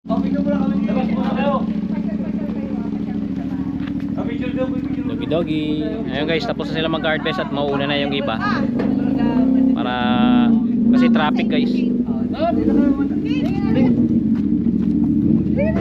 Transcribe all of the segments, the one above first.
Doggy doggy. Ayun guys, tapos na sila mag-harvest at mauuna na yung iba. Para kasi traffic guys.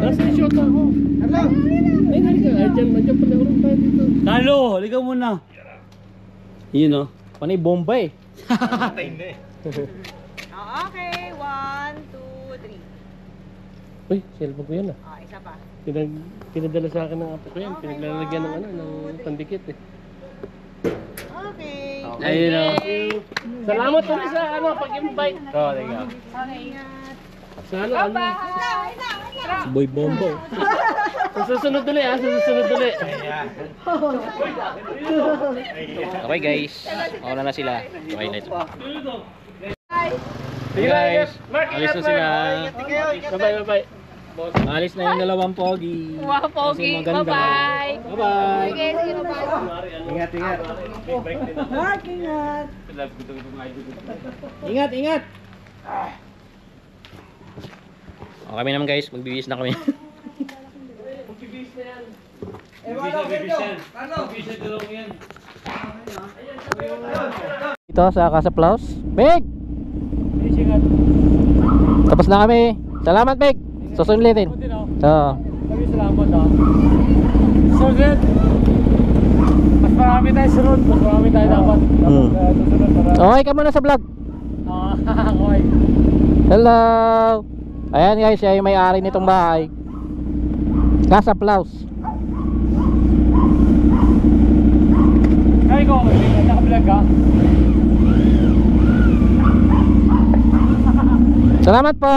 Nasa shot ako. Hello. Ay, halika. Andiyan pala urong tayo dito. Talo, halika muna. Yun o. Panay bomba eh. Okay, 1, 2, 3. Uy, cellphone ko yan ah. Isa pa. Pinadala sa akin ng apo ko yan. Pinaglalagyan ng ng pandikit eh. Okay. Ayun o. Salamat ulit sa pag-invite. Oh, there you go. Sana Si Boy Bombo. Susunod ulit ha, susunod ulit. Okay guys, mauna na sila. Okay na ito. Sige Guys, Mark, alis na sila. Bye-bye. Alis na yung dalawang pogi. Wow, pogi. Kasi maganda. Bye-bye. Bye-bye. Sige, bye-bye. Ingat. Mark, ingat. Ingat. O kami naman guys, magbibis na kami. Ito sa Casa Plaus. Meg! Tapos na kami. Salamat Meg. Susulitin. Oo. Salamat ah. So good. Mas marami tayo sunod. Mas marami tayo dapat. Susunod para. Okay ka muna sa vlog. Okay. Hello. Ayan guys, siya yung may-ari nitong bahay. Casa Plaus. Ay ko, nakablog ka. Salamat po.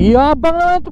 Yabang na ito.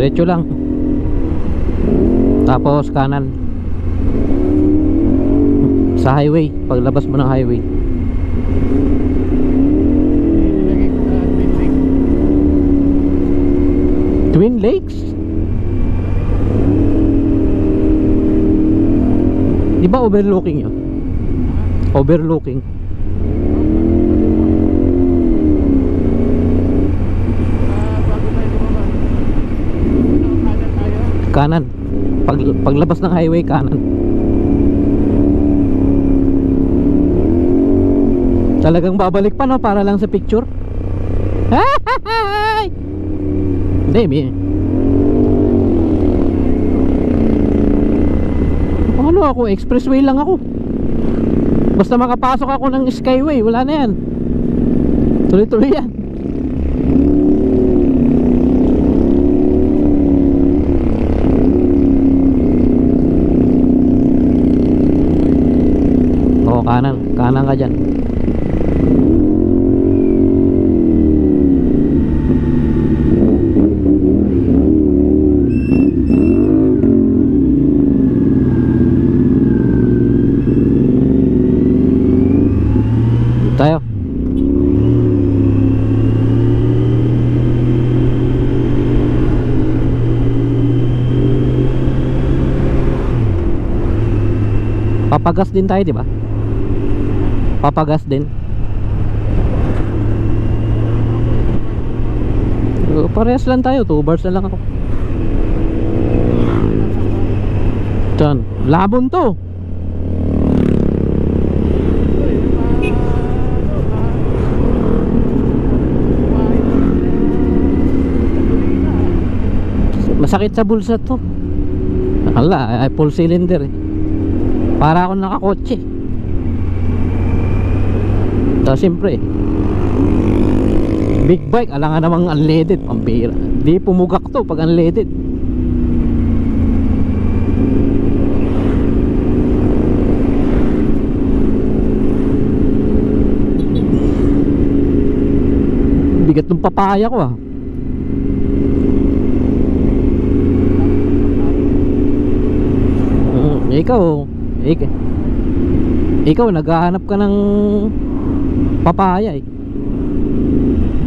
Diretso lang. Tapos kanan. Sa highway, paglabas mo ng highway. Twin Lakes? Di ba overlooking yun? Overlooking. Kanan. Paglabas ng highway, kanan. Talagang babalik pa, no? Para lang sa picture. Hindi, ano ako, expressway lang ako. Basta makapasok ako ng skyway, wala na yan. Tuloy-tuloy yan. Oo, kanan. Kanan ka dyan. Tayo. Papagas din tayo, di ba? Papagas din. Parehas lang tayo, 2 bars na lang ako. Diyan, labon to. Masakit sa bulsa to. Ala, ay full cylinder eh. Para akong nakakotse. So siyempre, big bike, alangan namang unleaded, pambira. Di pumugak to pag unleaded. Bigat ng papaya ko ah. Ikaw naghahanap ka ng papaya eh.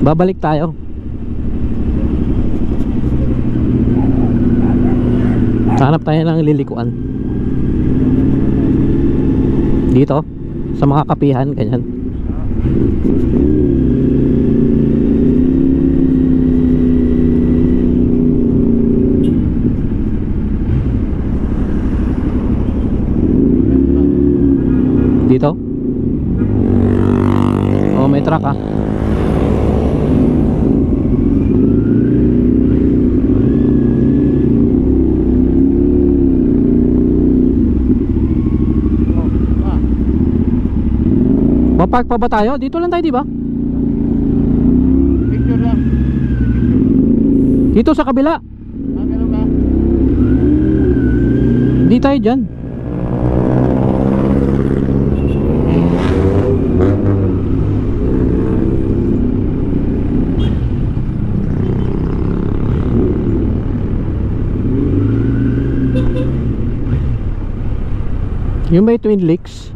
Babalik tayo. Hanap tayo ng lilikuan dito sa mga kapihan, ganyan. Dito? Oh, may truck ah. Papark pa ba tayo? Dito lang tayo, di ba? Picture lang. Dito sa kabila. Ganun ba? Di tayo dyan. Yung may Twin Lakes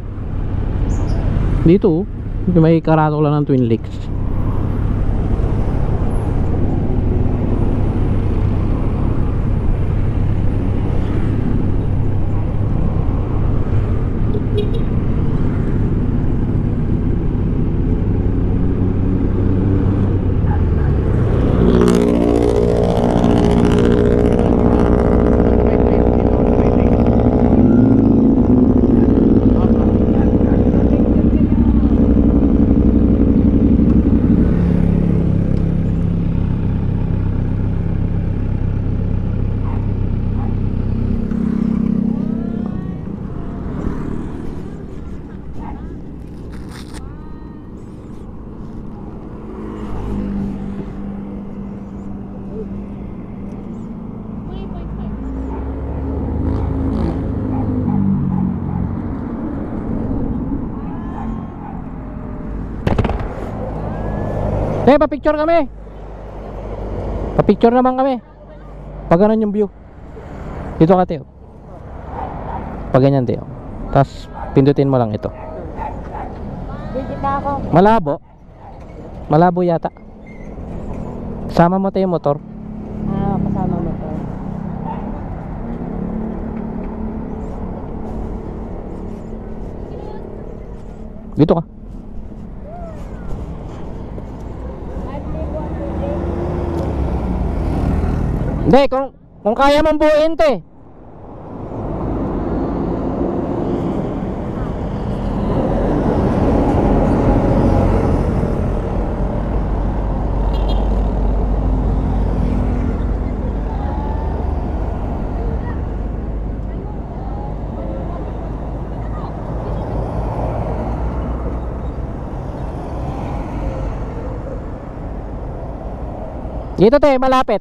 dito, yung may karatula ng Twin Lakes. Pa-picture kami. Pa-picture naman kami. Pag ganun yung view. Dito ka, Teo. Pag ganyan, Teo. Tapos pindutin mo lang ito. Digit na ako. Malabo. Malabo yata. Sama mo, Teo, yung motor. Kasama mo to. Dito ka. Hindi, kung kaya mong buuin, te. Dito, te, malapit.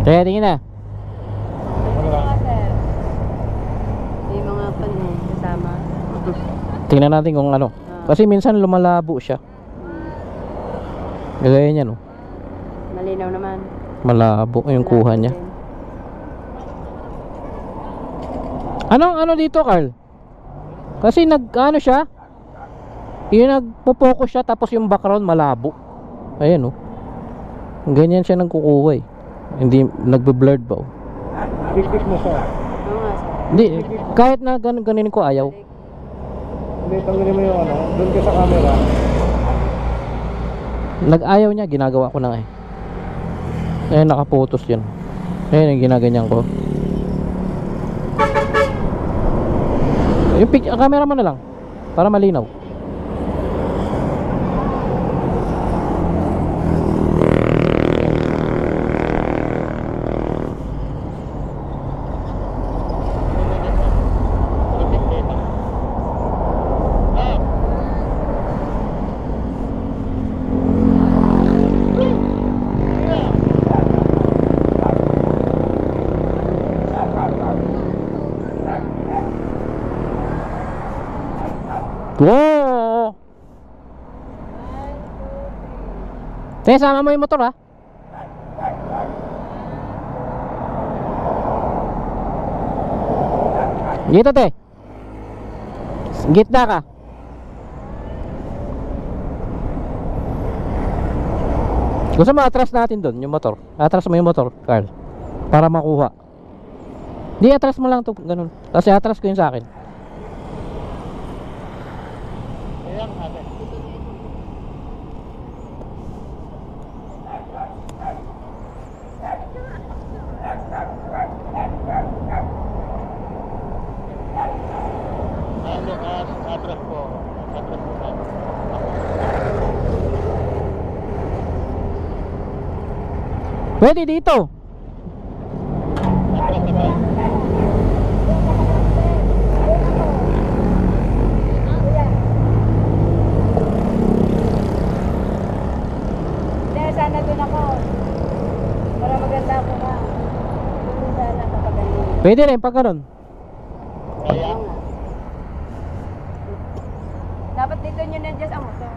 Kaya tingin na. Yung mga kasama. Tingnan natin kung ano. Kasi minsan lumalabo siya. Gaya niya, no. Malinaw naman. Malabo yung kuha niya. Ano dito, Carl? Kasi ano siya. Yung nagpo-focus siya tapos yung background malabo. Ayan, no. Ganyan siya nagkukuha eh. Hindi nagbe-blurred ba? Oh. Tik-tik mo siya. Oo nga, sir. Hindi, kahit na ganun ko ayaw. Hindi, tanggalin mo yung ano. Doon ka sa camera. Nag-ayaw niya, ginagawa ko na nga eh. Ayun, nakapotos yun. Ayun, yung ginaganyan ko. Yung camera mo na lang para malinaw. Wow! Te, sama mo yung motor, ha? Dito, te. Gitna ka. Gusto mo atras natin doon yung motor? Atras mo yung motor, Carl, para makuha. Di, atras mo lang to, ganun. Kasi atras ko yun sa akin. Pwede dito. Hindi, sana doon ako. Para maganda ako na. Doon sana kapag ganun. Pwede rin pag ganun. Oo nga. Dapat dito nyo na-adjust ang motor.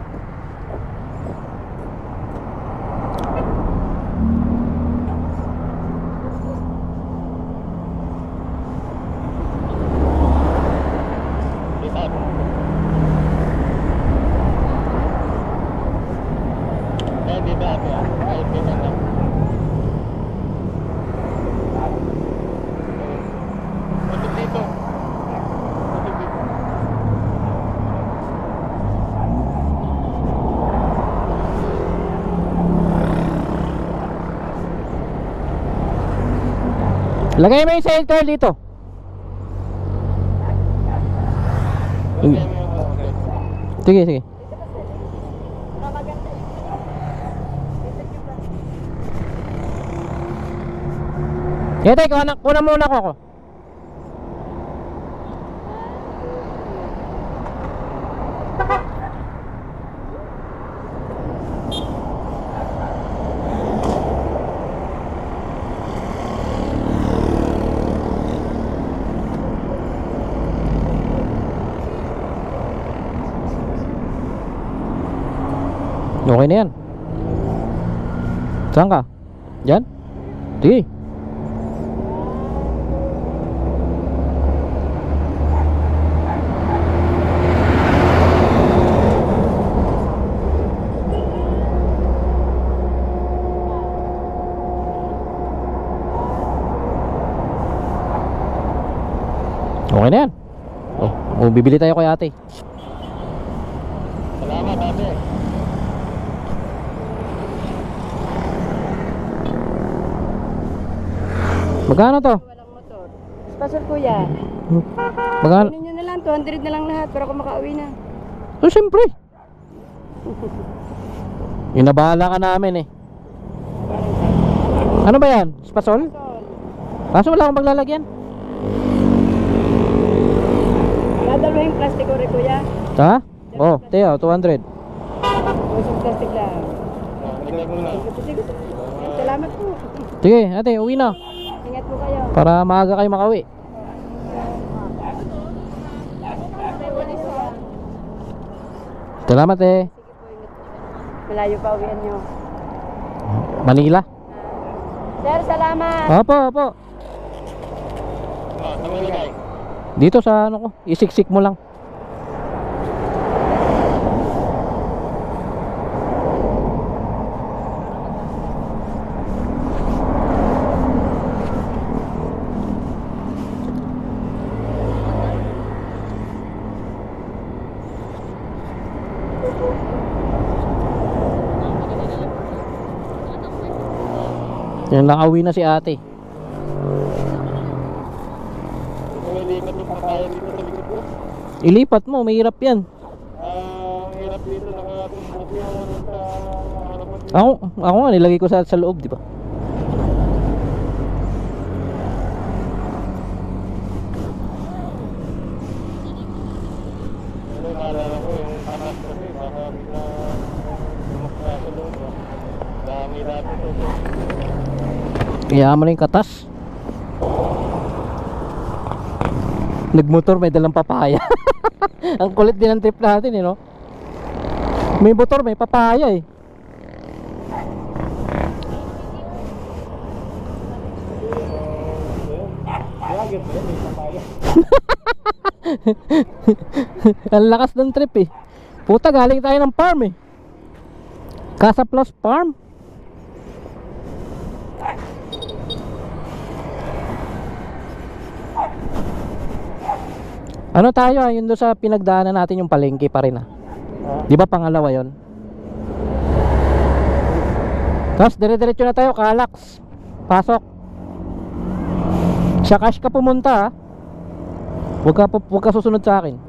Lagay mo yung sail curl dito. Sige, sige. Kaya kuna muna ako. Okay na yan. Saan ka? Diyan? Sige. Okay na yan. Bibili tayo kay ate. Salamat, ate. Magkano to? Walang motor. Sponsor kuya. Magkano? Kunin nyo na lang, 200 na lang lahat para ako makauwi na. So, siyempre. Inabahala ka namin eh. Ano ba yan? Spasol? Kaso wala akong maglalagyan. Dadalawin plastic ko rin kuya. Ha? Oh, Teo, 200. Usong plastic lang. Sige. Salamat po. Sige, ate, uwi na. Ingat po kayo. Para maaga kayo makauwi. Salamat eh. Malayo pa uwian nyo. Manila. Sir, salamat. Opo, opo. Dito sa ano ko, isiksik mo lang. Yan, nakauwi na si ate. Ilipat mo, mahirap yan. Hirap dito, nakatumbok yung sa harapan. Ako nga, nilagay ko sa loob, di ba? Ano, naalala ko yung anak kasi, baka bigla lumakta sa loob. Dami natin ito. Kaya mo na yung katas. Nagmotor, may dalang papaya. Ang kulit din ng trip natin eh, no? May motor, may papaya eh. Ang lakas ng trip eh. Puta, galing tayo ng farm eh. Casa Plus Farm. Ano tayo yun doon sa pinagdaanan natin yung palengke pa rin ah. Di ba pangalawa yon? Tapos dire-diretso na tayo, Calax. Pasok. Sa cash ka pumunta ah. Huwag ka susunod sa akin.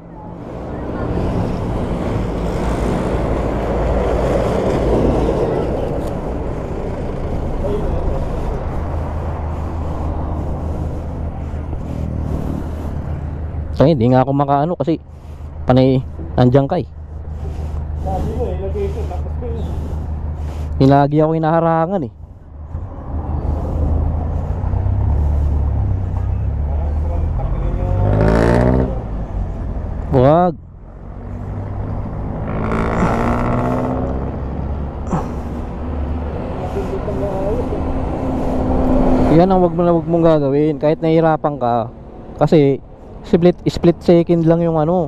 Hindi nga ako makaano kasi panay nandiyan ka eh. Sabi mo, ilagay ito, tapos ko yun. Nilagi ako inaharangan eh. Wag. Yan ang wag mong gagawin kahit nahihirapan ka. Kasi split second lang yung ano.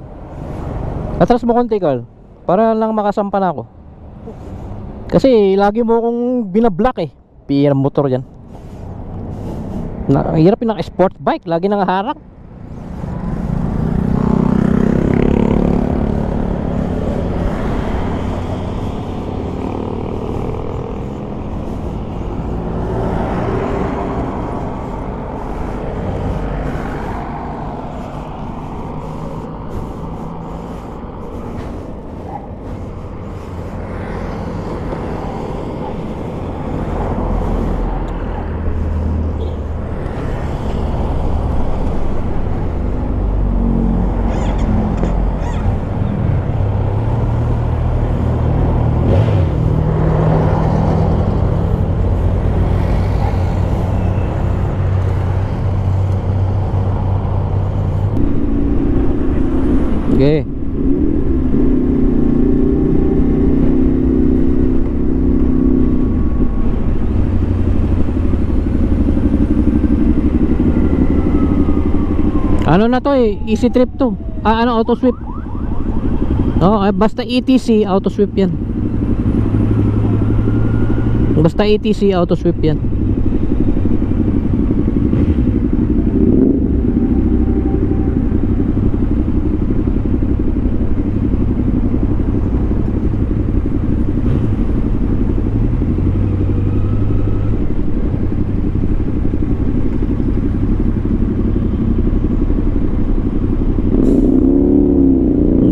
Atras mo konti, Carl, para lang makasampa na ako. Kasi lagi mo akong binablock eh. Pirang motor dyan. Hirap yung sport bike, lagi nang harap. Ano na to eh, easy trip to. Ano, auto sweep. Oh, basta ETC, auto sweep yan. Basta ETC, auto sweep yan.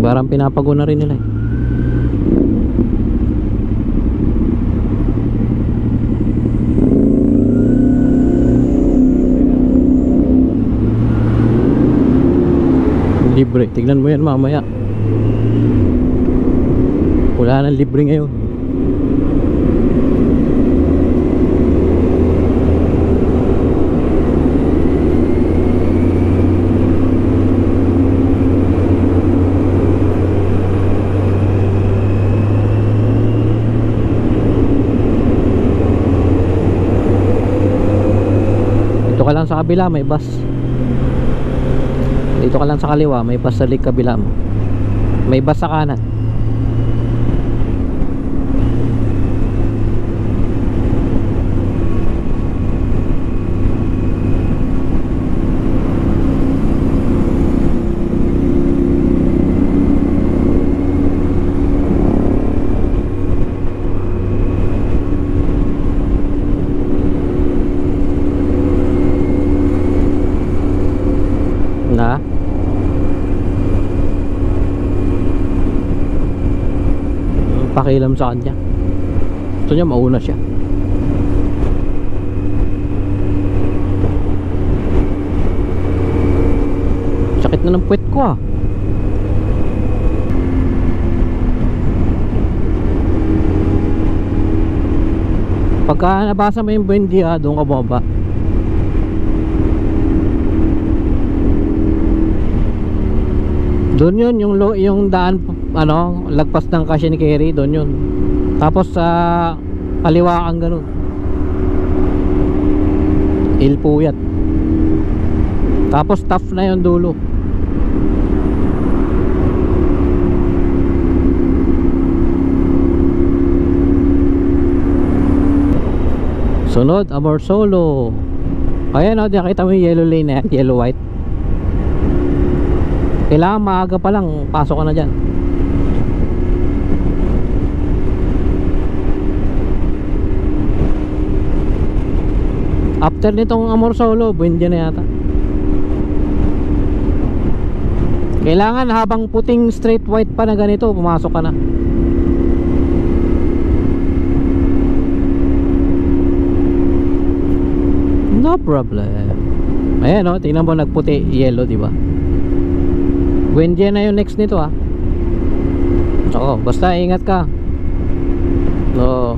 Parang pinapago na rin nila eh. Libre, tignan mo yan mamaya. Wala nang libre ngayon. Dito ka lang sa kabila, may bus. Dito ka lang sa kaliwa, may bus sa kabila mo. May bus sa kanan. Na pakialam sa kanya, gusto niya mauna siya. Sakit na ng puwet ko ah. Pagka nabasa mo yung Buendia, doon ka bumaba. Doon yun, yung daan, ano, lagpas ng Kasya ni Kerry, doon yun. Tapos sa kaliwa kang ganun, Ilpuyat. Tapos tough na yung dulo. Sunod, Amorsolo. Ayan o, nakita mo yung yellow lane na yan, yellow white. Kailangan maaga pa lang, pasok ka na dyan. After nitong Amorsolo, Buendia na yata. Kailangan habang puting straight white pa na ganito, pumasok ka na. No problem. Ayan o, tingnan mo, nagputi yellow, diba? Buendia na yung next nito ah. Oo, basta ingat ka. Oo.